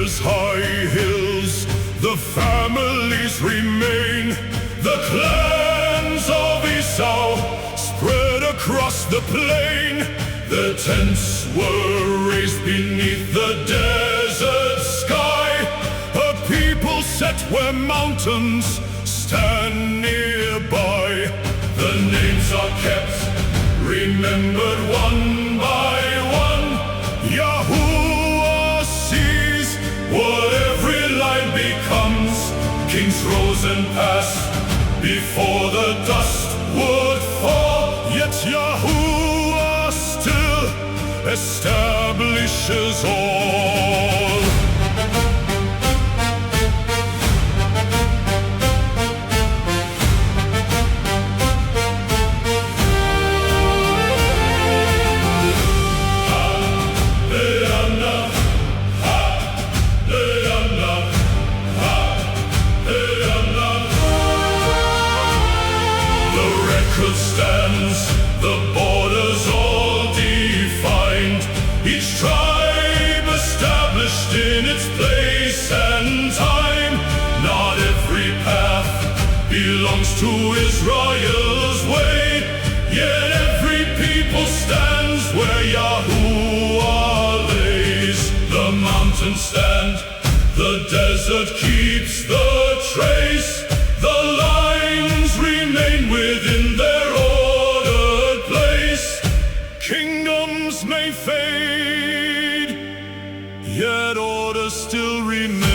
Seir's high hills, the families remain. The clans of Esau spread across the plain. Their tents were raised beneath the desert sky. A people set where mountains stand nearby. The names are kept, remembered one by one. Yahuah sees what every line becomes. Kings rose and passed before the dust would fall. Yet Yahuah still establishes all. Stands, the borders all defined, each tribe established in its place and time. Not every path belongs to Israel's way, yet every people stands where Yahuah lays. The mountains stand, the desert keeps the trace. The lines remain within their ordered place. Kingdoms may fade, yet order still remains.